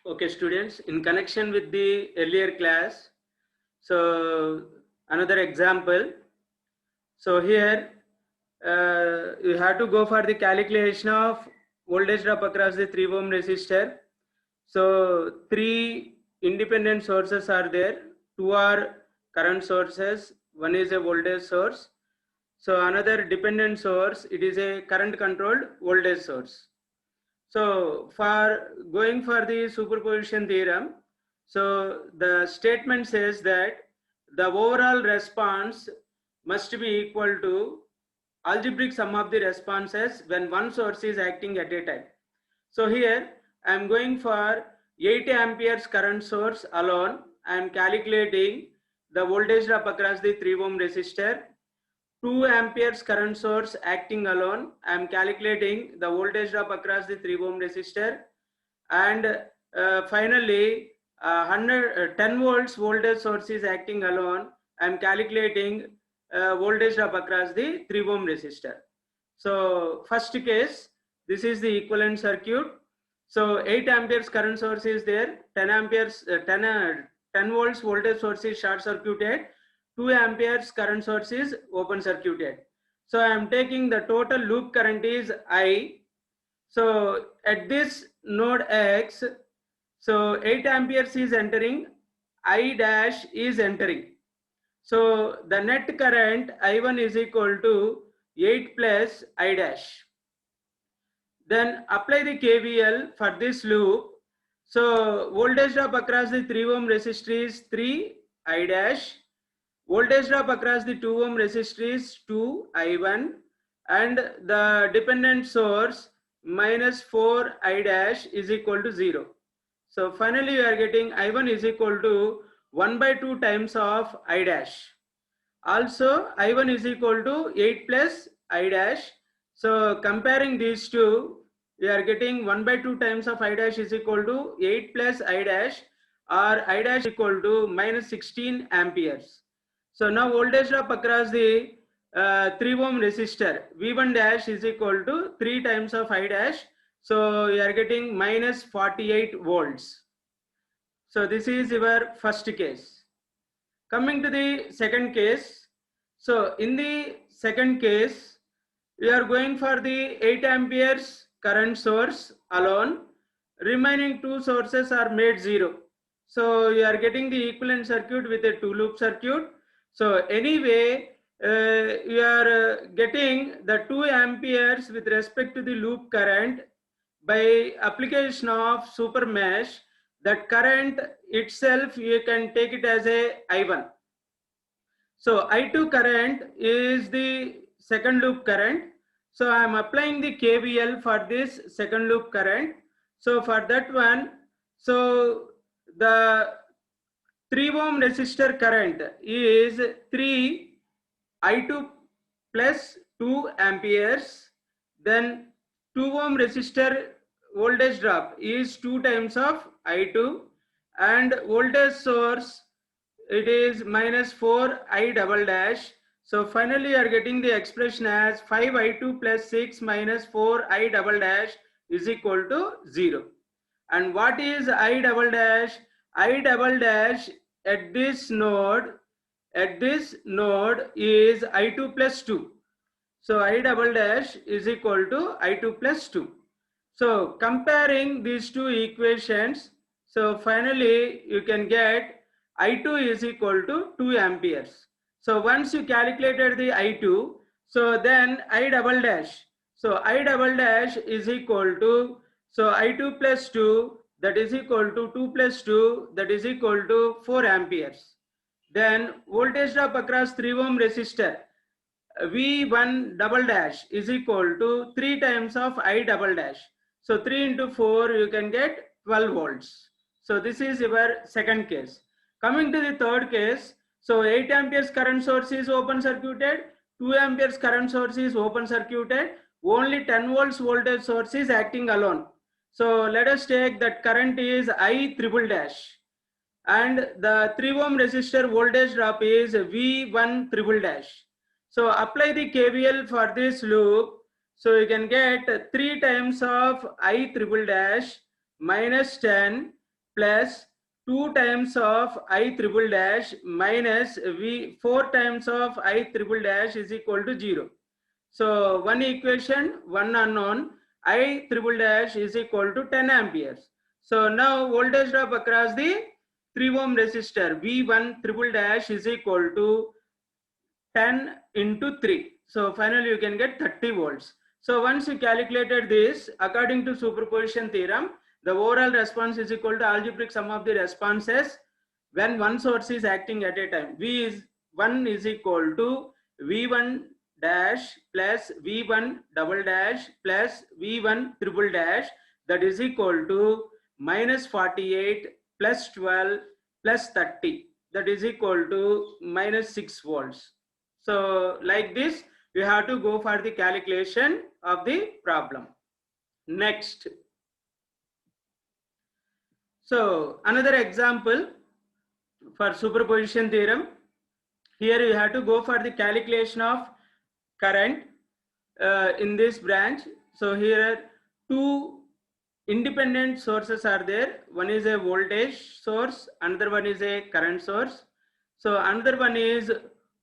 Okay, students, in connection with the earlier class, so another example. So here you have to go for the calculation of voltage drop across the 3 ohm resistor. So three independent sources are there. Two are current sources. One is a voltage source. So another dependent source, it is a current controlled voltage source. So for going for the superposition theorem, so the statement says that the overall response must be equal to algebraic sum of the responses when one source is acting at a time. So here I am going for 8 amperes current source alone. I am calculating the voltage drop across the 3 ohm resistor. 2 amperes current source acting alone. I am calculating the voltage drop across the 3 ohm resistor, and finally 10 volts voltage source is acting alone. I am calculating voltage drop across the 3 ohm resistor. So first case, this is the equivalent circuit. So 8 amperes current source is there, 10 volts voltage source is short circuited, 2 amperes current source is open circuited. So I am taking the total loop current is I. So at this node X, so 8 amperes is entering, I dash is entering. So the net current I1 is equal to 8 plus I dash. Then apply the KVL for this loop. So voltage drop across the 3 ohm resistor is 3 I dash. Voltage drop across the 2 ohm resistor is 2 I1, and the dependent source minus 4 I dash is equal to 0. So finally we are getting I1 is equal to 1 by 2 times of I dash. Also I1 is equal to 8 plus I dash. So comparing these two, we are getting 1 by 2 times of I dash is equal to 8 plus I dash, or I dash equal to minus 16 amperes. So now voltage drop across the 3 ohm resistor V1 dash is equal to 3 times of I dash. So we are getting minus 48 volts. So this is your first case. Coming to the second case. So in the second case, we are going for the 8 amperes current source alone. Remaining two sources are made zero. So you are getting the equivalent circuit with a two loop circuit. So anyway, you are getting the 2 amperes with respect to the loop current by application of super mesh. That current itself you can take it as a I1. So I2 current is the second loop current. So I am applying the KVL for this second loop current. So for that one, so the 3 ohm resistor current is 3 I2 plus 2 amperes. Then 2 ohm resistor voltage drop is 2 times of I2, and voltage source it is minus 4 I double dash. So finally you are getting the expression as 5 I2 plus 6 minus 4 I double dash is equal to 0. And what is I double dash? I double dash at this node is I2 plus 2. So I double dash is equal to I2 plus 2. So comparing these two equations, so finally you can get I2 is equal to 2 amperes. So once you calculated the I2, so then I double dash. So I double dash is equal to, so I2 plus 2, that is equal to 2 plus 2, that is equal to 4 amperes. Then voltage drop across 3 ohm resistor V1 double dash is equal to 3 times of I double dash. So 3 into 4 you can get 12 volts. So this is your second case. Coming to the third case, so 8 amperes current source is open circuited, 2 amperes current source is open circuited, only 10 volts voltage source is acting alone. So let us take that current is I triple dash, and the 3 ohm resistor voltage drop is V1 triple dash. So apply the KVL for this loop. So you can get 3 times of I triple dash minus 10 plus 2 times of I triple dash minus V 4 times of I triple dash is equal to 0. So one equation, one unknown, I triple dash is equal to 10 amperes. So now voltage drop across the 3 ohm resistor V1 triple dash is equal to 10 into 3. So finally you can get 30 volts. So once you calculated this, according to superposition theorem, the overall response is equal to algebraic sum of the responses when one source is acting at a time. V1 is equal to V1 dash plus V1 double dash plus V1 triple dash, that is equal to minus 48 plus 12 plus 30, that is equal to minus 6 volts. So like this, you have to go for the calculation of the problem. Next. So another example for superposition theorem. Here you have to go for the calculation of current in this branch. So here two independent sources are there. One is a voltage source, another one is a current source. So another one is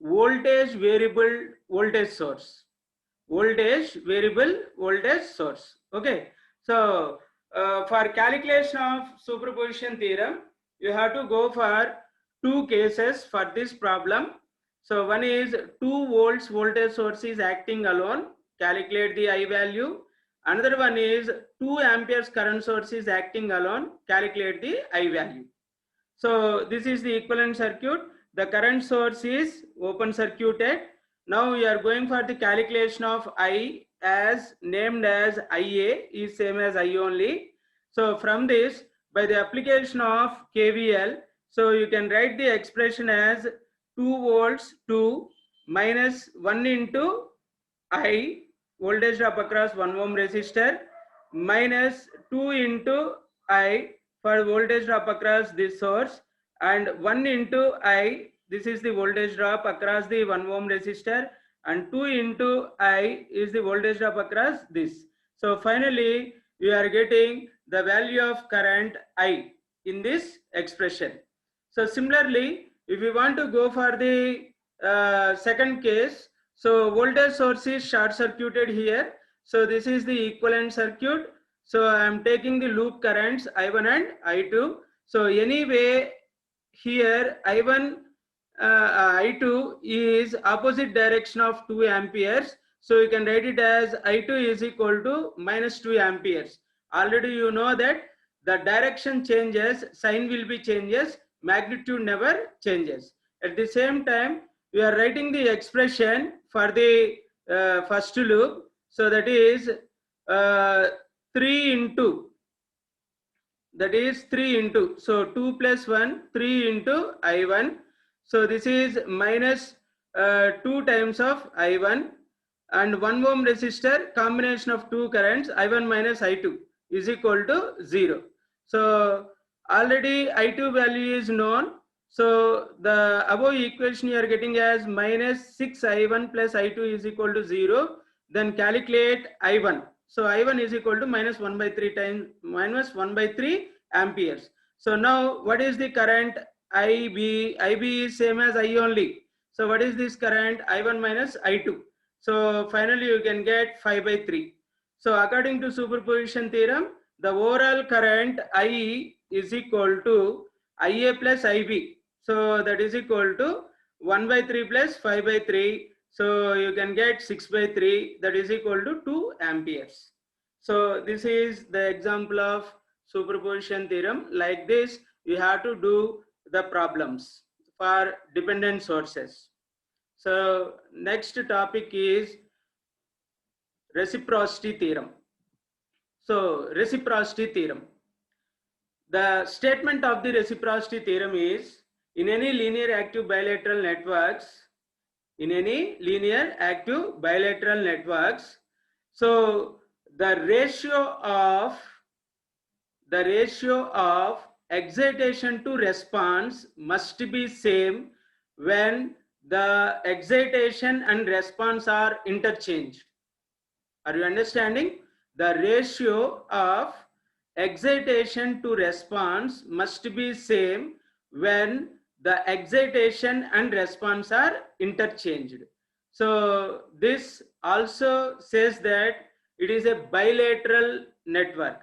voltage variable voltage source. Voltage variable voltage source. Okay. So for calculation of superposition theorem, you have to go for two cases for this problem. So one is 2 volts voltage source is acting alone, calculate the I value. Another one is 2 amperes current source is acting alone, calculate the I value. So this is the equivalent circuit. The current source is open circuited. Now we are going for the calculation of I, as named as IA is same as I only. So from this, by the application of KVL, so you can write the expression as 2 volts to minus 1 into I, voltage drop across 1 ohm resistor, minus 2 into I for voltage drop across this source, and 1 into I, this is the voltage drop across the 1 ohm resistor, and 2 into I is the voltage drop across this. So finally we are getting the value of current I in this expression. So similarly, if we want to go for the second case, so voltage source is short circuited here. So this is the equivalent circuit. So I am taking the loop currents I1 and I2. So anyway, here I1 I2 is opposite direction of 2 amperes. So you can write it as I2 is equal to minus 2 amperes. Already you know that the direction changes, sign will be changes, magnitude never changes. At the same time, we are writing the expression for the first loop. So that is 3 into, that is 3 into, so 2 plus 1, 3 into I1. So this is minus 2 times of I1, and 1 ohm resistor, combination of two currents I1 minus I2 is equal to 0. So already I2 value is known. So the above equation you are getting as minus 6 I1 plus I2 is equal to 0. Then calculate I1. So I1 is equal to minus 1 by 3 times, minus 1 by 3 amperes. So now what is the current IB? IB is same as I only. So what is this current? I1 minus I2. So finally you can get 5 by 3. So according to superposition theorem, the overall current I is equal to IA plus IB. So that is equal to 1 by 3 plus 5 by 3. So you can get 6 by 3, that is equal to 2 amperes. So this is the example of superposition theorem. Like this, you have to do the problems for dependent sources. So next topic is reciprocity theorem. So reciprocity theorem. The statement of the reciprocity theorem is, in any linear active bilateral networks, so the ratio of excitation to response must be same when the excitation and response are interchanged. Are you understanding? The ratio of excitation to response must be same when the excitation and response are interchanged. So this also says that it is a bilateral network.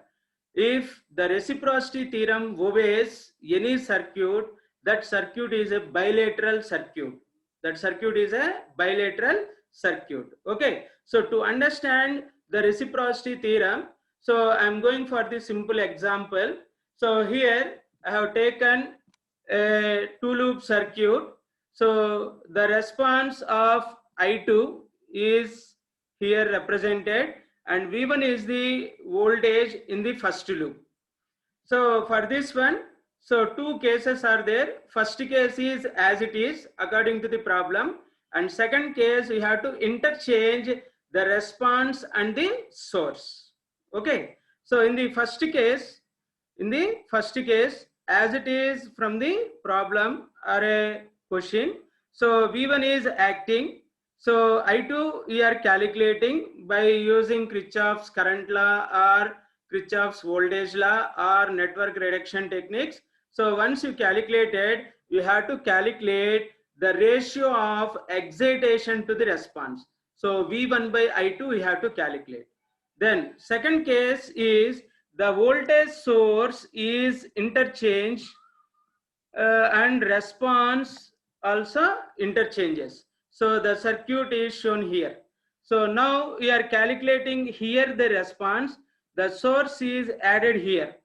If the reciprocity theorem obeys any circuit, that circuit is a bilateral circuit. That circuit is a bilateral circuit. Okay. So to understand the reciprocity theorem, so I'm going for the simple example. So here I have taken a two loop circuit. So the response of I2 is here represented, and V1 is the voltage in the first loop. So for this one, so two cases are there. First case is as it is according to the problem, and second case we have to interchange the response and the source. Okay. So in the first case, as it is from the problem or a question, so V1 is acting. So I2 we are calculating by using Kirchhoff's current law or Kirchhoff's voltage law or network reduction techniques. So once you calculated, you have to calculate the ratio of excitation to the response. So V1 by I2 we have to calculate. Then second case is the voltage source is interchanged and response also interchanges. So the circuit is shown here. So now we are calculating here the response, the source is added here.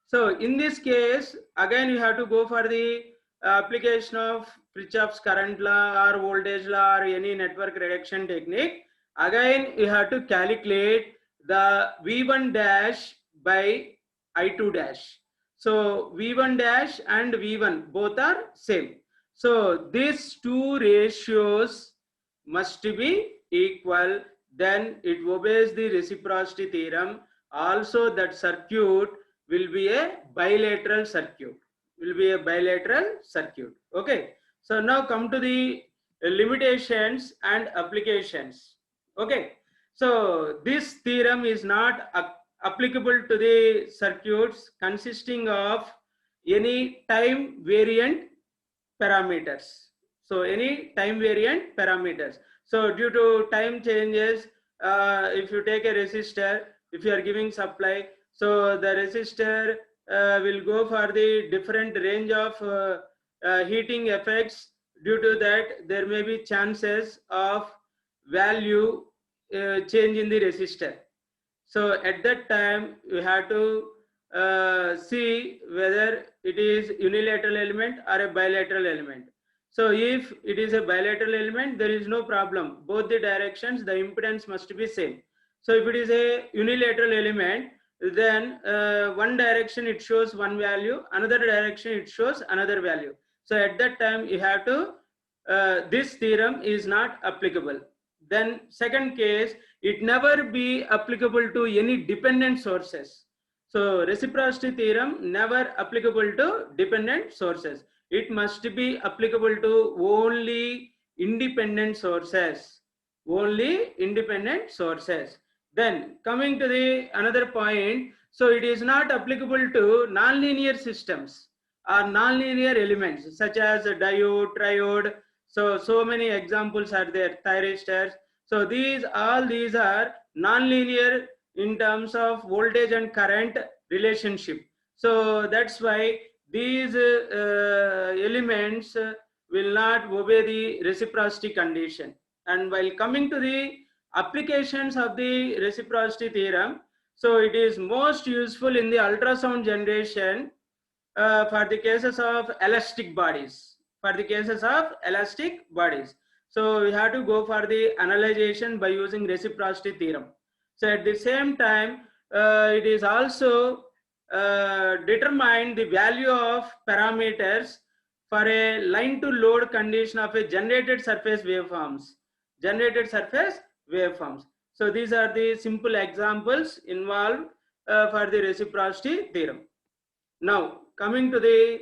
So in this case, again you have to go for the application of Kirchhoff's current law or voltage law or any network reduction technique. Again you have to calculate the V1 dash by I2 dash. So V1 dash and V1 both are same. So these two ratios must be equal, then it obeys the reciprocity theorem. Also that circuit will be a bilateral circuit. Okay. So now come to the limitations and applications. Okay. So this theorem is not applicable to the circuits consisting of any time variant parameters. So any time variant parameters. So due to time changes, if you take a resistor, if you are giving supply, so the resistor will go for the different range of heating effects. Due to that, there may be chances of value change in the resistor. So at that time, you have to see whether it is unilateral element or a bilateral element. So if it is a bilateral element, there is no problem. Both the directions, the impedance must be same. So if it is a unilateral element, then one direction it shows one value, another direction it shows another value. So at that time, you have to, this theorem is not applicable. Then second case, it never be applicable to any dependent sources. So reciprocity theorem never applicable to dependent sources. It must be applicable to only independent sources. Only independent sources. Then coming to the another point, so it is not applicable to nonlinear systems or nonlinear elements such as diode, triode. So many examples are there, thyristors. So all these are nonlinear in terms of voltage and current relationship. So that's why these elements will not obey the reciprocity condition. And while coming to the applications of the reciprocity theorem, so it is most useful in the ultrasound generation for the cases of elastic bodies. So we have to go for the analyzation by using reciprocity theorem. So at the same time, it is also determine the value of parameters for a line to load condition of a generated surface waveforms. So these are the simple examples involved for the reciprocity theorem. Now coming to the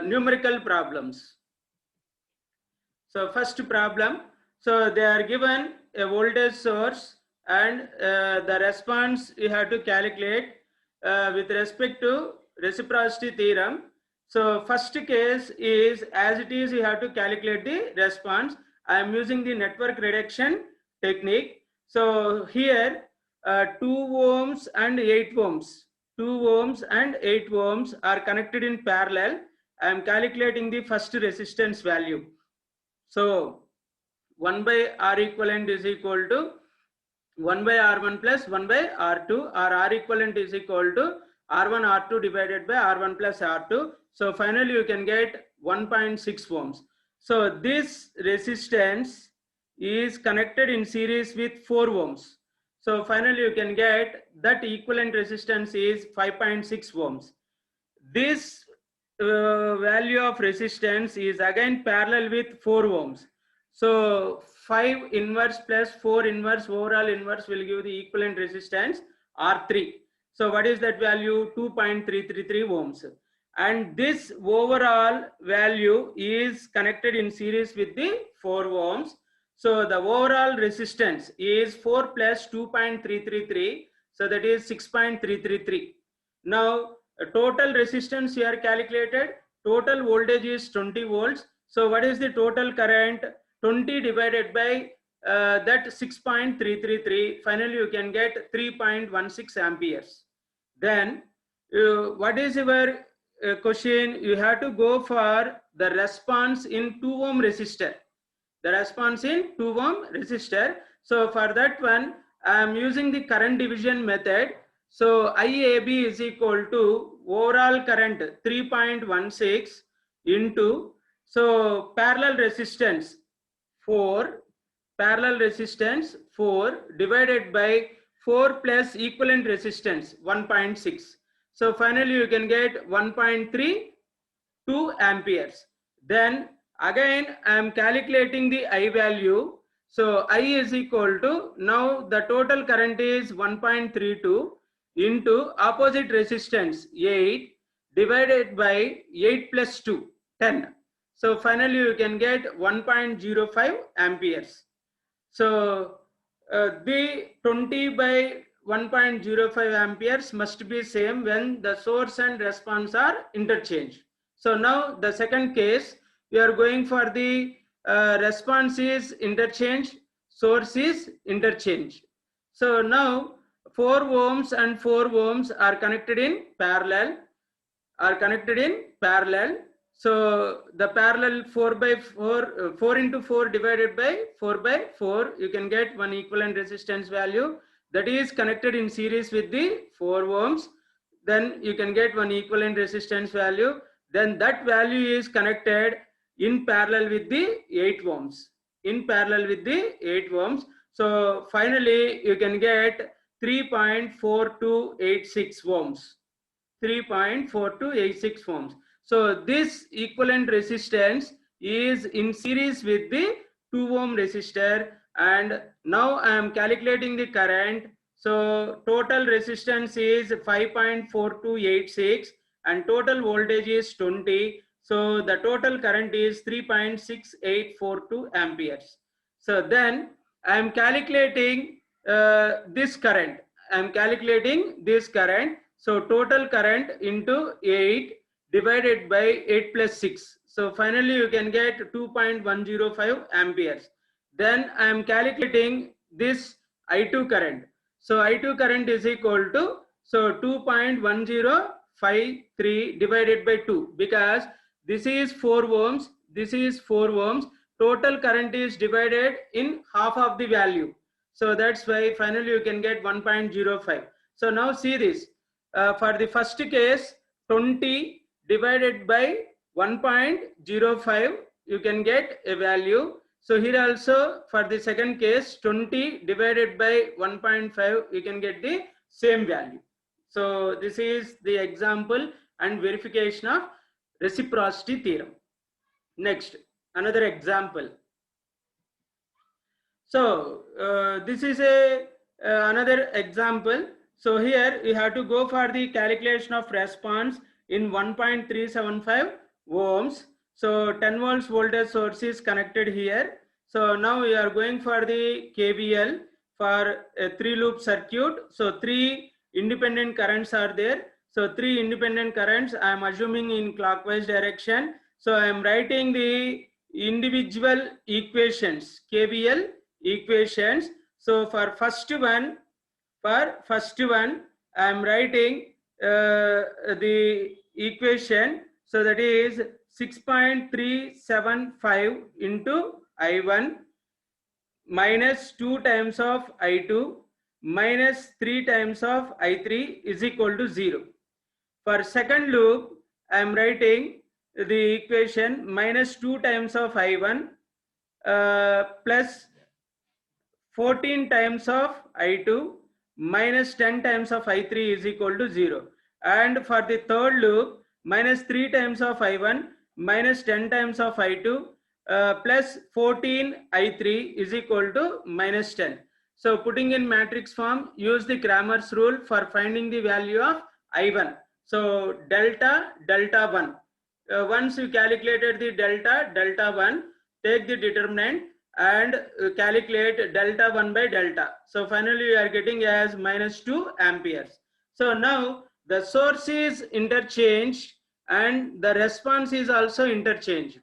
numerical problems. So first problem, so they are given a voltage source and the response you have to calculate with respect to reciprocity theorem. So first case is, as it is, you have to calculate the response. I am using the network reduction technique. So here 2 ohms and 8 ohms, 2 ohms and 8 ohms are connected in parallel. I am calculating the first resistance value. So 1 by R equivalent is equal to 1 by R1 plus 1 by R2, or R equivalent is equal to R1 R2 divided by R1 plus R2. So finally you can get 1.6 ohms. So this resistance is connected in series with 4 ohms. So finally you can get that equivalent resistance is 5.6 ohms. This value of resistance is again parallel with 4 ohms. So 5 inverse plus 4 inverse, overall inverse will give the equivalent resistance R3. So what is that value? 2.333 ohms. And this overall value is connected in series with the 4 ohms. So the overall resistance is 4 plus 2.333. So that is 6.333. Now total resistance here calculated. Total voltage is 20 volts. So what is the total current? 20 divided by that 6.333. Finally you can get 3.16 amperes. Then what is your question? You have to go for the response in 2 ohm resistor. The response in 2 ohm resistor. So for that one I am using the current division method. So IAB is equal to overall current 3.16 into, so parallel resistance 4, parallel resistance 4 divided by 4 plus equivalent resistance 1.6. So finally you can get 1.32 amperes. Then again I am calculating the I value. So I is equal to, now the total current is 1.32 into opposite resistance 8 divided by 8 plus 2, 10. So finally you can get 1.05 amperes. So the 20 by 1.05 amperes must be same when the source and response are interchanged. So now the second case, we are going for the response is interchanged, source is interchanged. So now 4 ohms and 4 ohms are connected in parallel, So the parallel 4 by 4, 4 into 4 divided by 4 by 4, you can get one equivalent resistance value that is connected in series with the 4 ohms. Then you can get one equivalent resistance value. Then that value is connected in parallel with the 8 ohms. So finally you can get 3.4286 ohms. 3.4286 ohms. So this equivalent resistance is in series with the 2 ohm resistor, and now I am calculating the current. So total resistance is 5.4286 and total voltage is 20. So the total current is 3.6842 amperes. So then I am calculating this current. So total current into 8 divided by 8 plus 6. So finally you can get 2.105 amperes. Then I am calculating this I2 current. So I2 current is equal to, so 2.1053 divided by 2, because this is 4 ohms, this is 4 ohms. Total current is divided in half of the value. So that's why finally you can get 1.05. So now see this. For the first case, 20 divided by 1.05, you can get a value. So here also for the second case, 20 divided by 1.5, you can get the same value. So this is the example and verification of reciprocity theorem. Next, another example. So this is another example. So here you have to go for the calculation of response in 1.375 ohms. So 10 volts voltage source is connected here. So now we are going for the KVL for a 3 loop circuit. So 3 independent currents are there. So 3 independent currents I am assuming in clockwise direction. So I am writing the individual equations, KVL equations. So for first one, I am writing the equation. So that is 6.375 into I1 minus 2 times of I2 minus 3 times of I3 is equal to 0. For second loop, I am writing the equation minus 2 times of I1 plus 14 times of I2 minus 10 times of I3 is equal to 0. And for the third loop, minus 3 times of I1 minus 10 times of I2 plus 14 I3 is equal to minus 10. So putting in matrix form, use the Cramer's rule for finding the value of I1. So delta 1. Once you calculated the delta 1, take the determinant and calculate delta 1 by delta. So finally you are getting as minus 2 amperes. So now the source is interchanged and the response is also interchanged.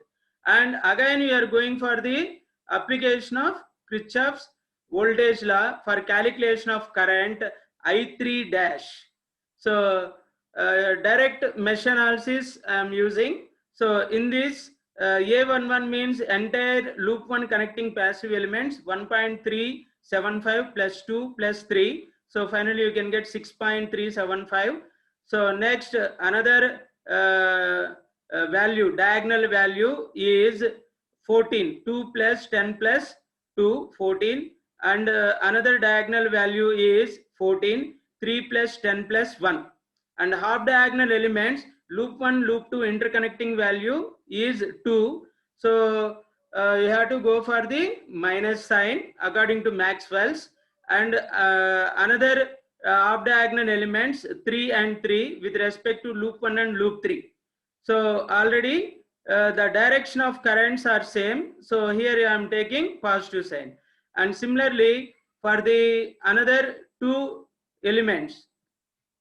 And again we are going for the application of Kirchhoff's voltage law for calculation of current I3 dash. So direct mesh analysis I am using. So in this A11 means entire loop 1 connecting passive elements 1.375 plus 2 plus 3. So finally you can get 6.375. So next another value, diagonal value is 14. 2 plus 10 plus 2, 14. And another diagonal value is 14. 3 plus 10 plus 1. And half diagonal elements, loop 1, loop 2 interconnecting value is 2. So you have to go for the minus sign according to Maxwell's. And another half diagonal elements 3 and 3 with respect to loop 1 and loop 3. So already the direction of currents are same. So here I am taking positive sign. And similarly for the another two elements,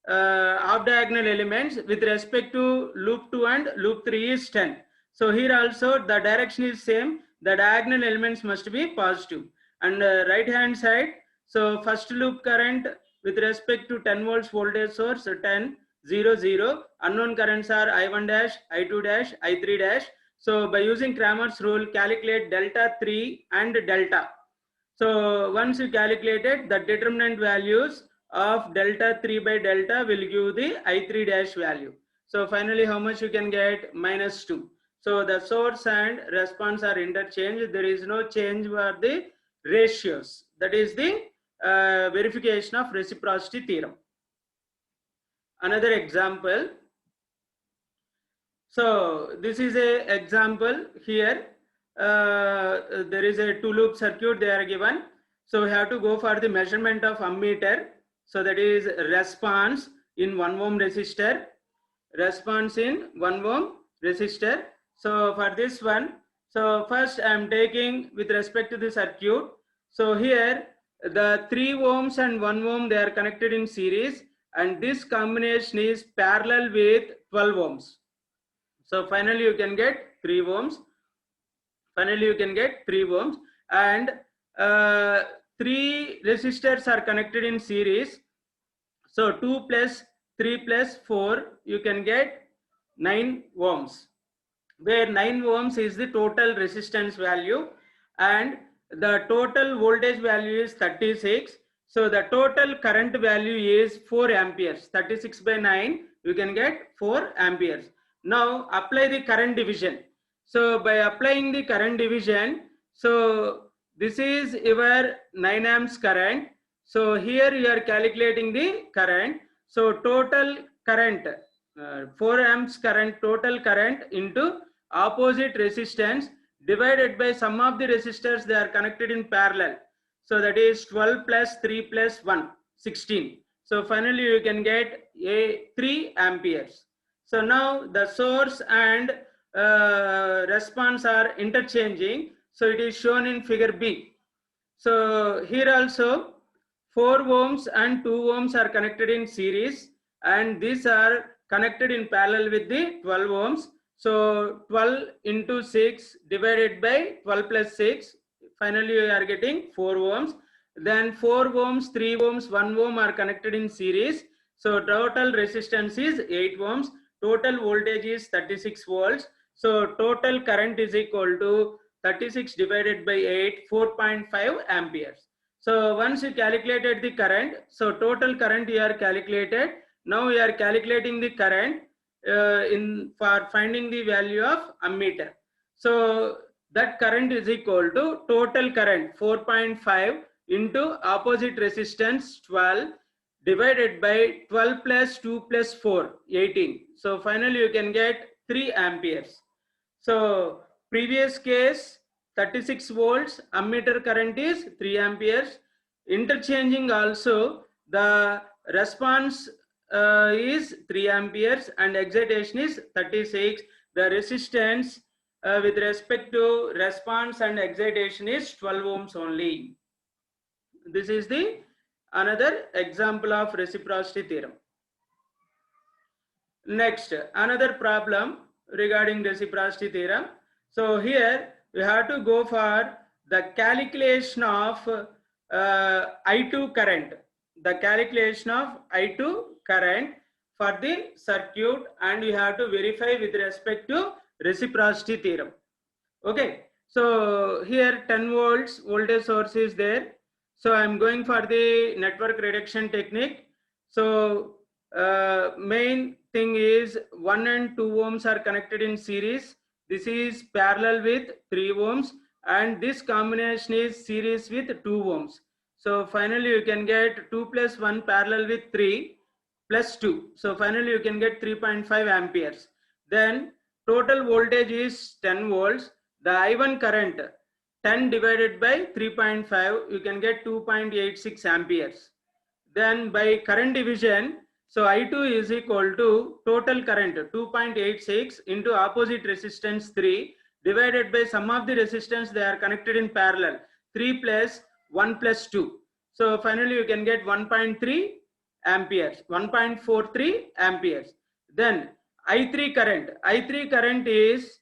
half diagonal elements with respect to loop 2 and loop 3 is 10. So here also the direction is same, the diagonal elements must be positive. And right hand side, so first loop current with respect to 10 volts voltage source 10 0 0, unknown currents are I1 dash, I2 dash, I3 dash. So by using Cramer's rule, calculate delta 3 and delta. So once you calculated the determinant values of delta 3 by delta will give the I3 dash value. So finally how much you can get? Minus 2. So the source and response are interchanged. There is no change for the ratios. That is the verification of reciprocity theorem. Another example. So this is a example here. There is a 2-loop circuit they are given. So we have to go for the measurement of ammeter. So that is response in 1 ohm resistor. Response in 1 ohm resistor. So for this one, so first I am taking with respect to the circuit. So here the 3 ohms and 1 ohm they are connected in series, and this combination is parallel with 12 ohms. So finally you can get 3 ohms. Finally you can get 3 ohms, and 3 resistors are connected in series. So 2 plus 3 plus 4, you can get 9 ohms, where 9 ohms is the total resistance value and the total voltage value is 36. So the total current value is 4 amperes. 36 by 9, you can get 4 amperes. Now apply the current division. So by applying the current division, so this is your 9 amps current. So here you are calculating the current. So total current, 4 amps current, total current into opposite resistance divided by sum of the resistors they are connected in parallel. So that is 12 plus 3 plus 1, 16. So finally you can get 3 amperes. So now the source and response are interchanging. So it is shown in figure B. So here also 4 ohms and 2 ohms are connected in series, and these are connected in parallel with the 12 ohms. So 12 into 6 divided by 12 plus 6, finally you are getting 4 ohms. Then 4 ohms, 3 ohms, 1 ohm are connected in series. So total resistance is 8 ohms. Total voltage is 36 volts. So total current is equal to 36 divided by 8, 4.5 amperes. So once you calculated the current, so total current you are calculated. Now we are calculating the current in for finding the value of ammeter. So that current is equal to total current 4.5 into opposite resistance 12 divided by 12 plus 2 plus 4, 18. So finally you can get 3 amperes. So previous case 36 volts, ammeter current is 3 amperes. Interchanging also, the response is 3 amperes and excitation is 36. The resistance with respect to response and excitation is 12 ohms only. This is the another example of reciprocity theorem. Next, another problem regarding reciprocity theorem. So here we have to go for the calculation of I2 current. The calculation of I2 current for the circuit, and we have to verify with respect to reciprocity theorem. Okay, so here 10 volts voltage source is there. So I'm going for the network reduction technique. So main thing is 1 and 2 ohms are connected in series. This is parallel with 3 ohms, and this combination is series with 2 ohms. So finally you can get 2 plus 1 parallel with 3 plus 2. So finally you can get 3.5 amperes. Then total voltage is 10 volts. The I1 current 10 divided by 3.5, you can get 2.86 amperes. Then by current division, so I2 is equal to total current 2.86 into opposite resistance 3 divided by sum of the resistance they are connected in parallel, 3 plus 1 plus 2. So finally you can get 1.3 amperes, 1.43 amperes. Then I3 current is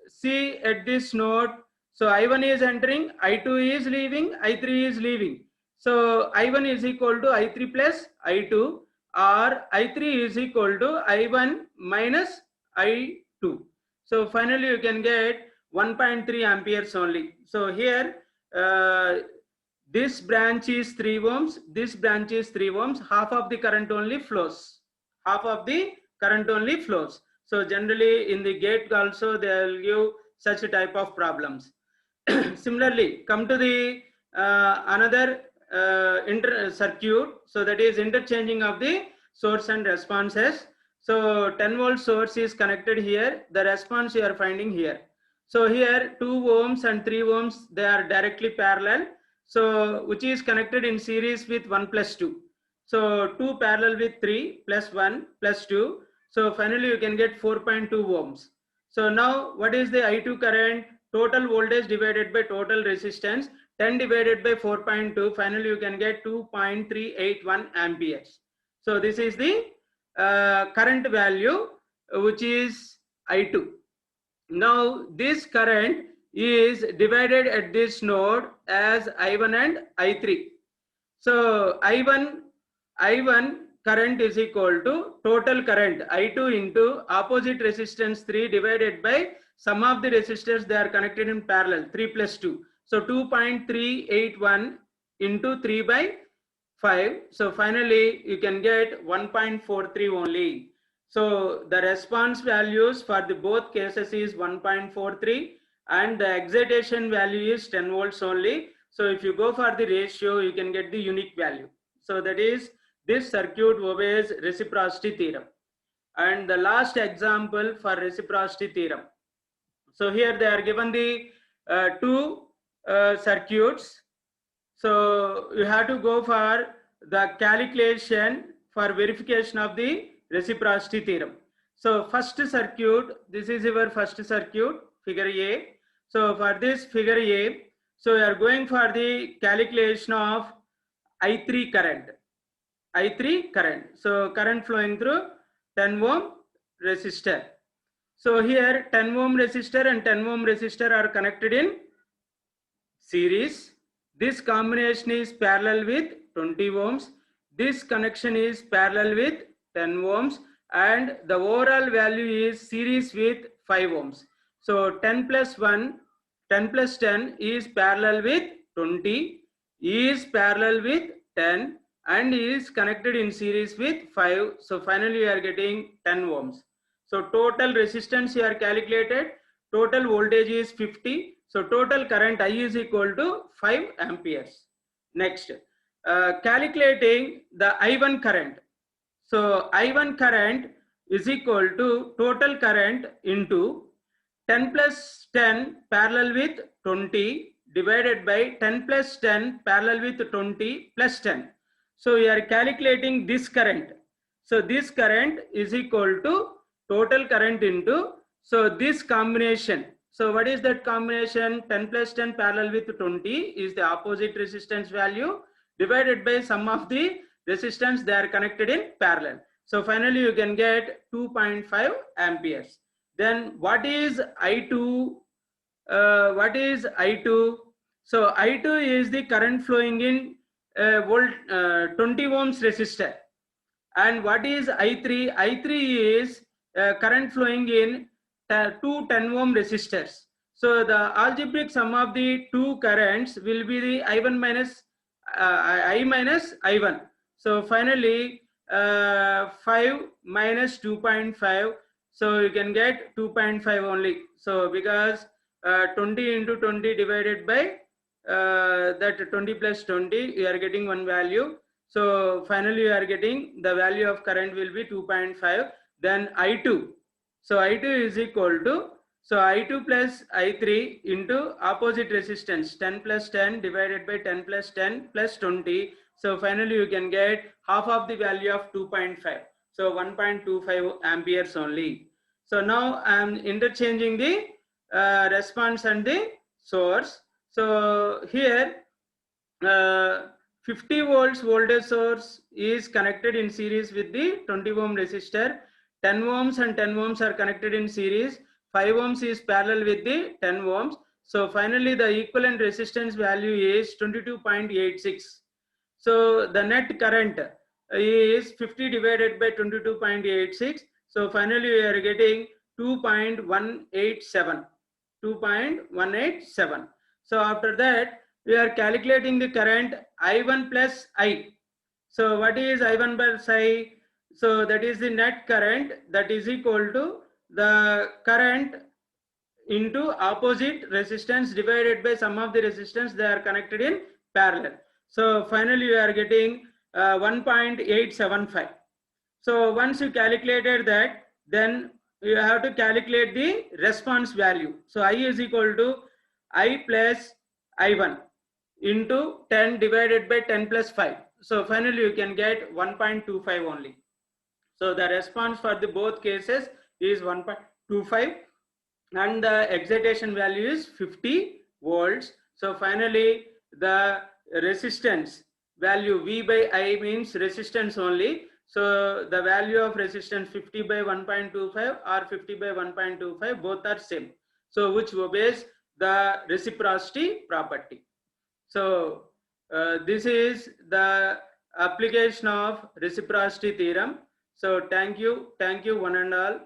see at this node, so I1 is entering, I2 is leaving, I3 is leaving. So I1 is equal to I3 plus I2, or I3 is equal to I1 minus I2. So finally you can get 1.3 amperes only. So here this branch is 3 ohms, this branch is 3 ohms, half of the current only flows. Half of the current only flows. So generally in the gate also they will give such a type of problems. Similarly, come to the another circuit. So that is interchanging of the source and responses. So 10 volt source is connected here. The response you are finding here. So here 2 ohms and 3 ohms, they are directly parallel. So which is connected in series with 1 plus 2. So 2 parallel with 3 plus 1 plus 2. So finally you can get 4.2 ohms. So now what is the I2 current? Total voltage divided by total resistance, 10 divided by 4.2, finally you can get 2.381 amperes. So this is the current value which is I2. Now this current is divided at this node as I1 and I3. So I1 current is equal to total current I2 into opposite resistance 3 divided by sum of the resistors they are connected in parallel, 3 plus 2. So 2.381 into 3 by 5. So finally you can get 1.43 only. So the response values for the both cases is 1.43 and the excitation value is 10 volts only. So if you go for the ratio, you can get the unique value. So that is, this circuit obeys reciprocity theorem. And the last example for reciprocity theorem. So here they are given the two circuits. So you have to go for the calculation for verification of the reciprocity theorem. So first circuit, this is your first circuit, figure A. So for this figure A, so you are going for the calculation of I3 current. I3 current. So current flowing through 10 ohm resistor. So here 10 ohm resistor and 10 ohm resistor are connected in series. This combination is parallel with 20 ohms. This connection is parallel with 10 ohms, and the overall value is series with 5 ohms. So 10 plus 1, 10 plus 10 is parallel with 20, is parallel with 10, and is connected in series with 5. So finally you are getting 10 ohms. So total resistance you are calculated, total voltage is 50. So total current I is equal to 5 amperes. Next, calculating the I1 current. So I1 current is equal to total current into 10 plus 10 parallel with 20 divided by 10 plus 10 parallel with 20 plus 10. So we are calculating this current. So this current is equal to total current into, so this combination. So what is that combination? 10 plus 10 parallel with 20 is the opposite resistance value divided by sum of the resistance they are connected in parallel. So finally you can get 2.5 amperes. Then what is I2? What is I2? So I2 is the current flowing in 20 ohms resistor. And what is I3? I3 is current flowing in two 10 ohm resistors. So the algebraic sum of the two currents will be the I1 minus I minus I1. So finally 5 minus 2.5. So you can get 2.5 only. So because 20 into 20 divided by that 20 plus 20, you are getting one value. So finally you are getting the value of current will be 2.5. Then I2. So I2 is equal to, so I2 plus I3 into opposite resistance 10 plus 10 divided by 10 plus 10 plus 20. So finally you can get half of the value of 2.5. So 1.25 amperes only. So now I am interchanging the response and the source. So here 50 volts voltage source is connected in series with the 20 ohm resistor. 10 ohms and 10 ohms are connected in series. 5 ohms is parallel with the 10 ohms. So finally the equivalent resistance value is 22.86. So the net current is 50 divided by 22.86. So finally we are getting 2.187. 2.187. So after that we are calculating the current I1 plus I. So what is I1 plus I? So that is the net current, that is equal to the current into opposite resistance divided by sum of the resistance they are connected in parallel. So finally we are getting 1.875. So once you calculated that, then you have to calculate the response value. So I is equal to I plus I1 into 10 divided by 10 plus 5. So finally you can get 1.25 only. So the response for the both cases is 1.25, and the excitation value is 50 volts. So finally the resistance value V by I means resistance only. So the value of resistance 50 by 1.25 or 50 by 1.25, both are same. So which obeys the reciprocity property. So this is the application of reciprocity theorem. So thank you one and all.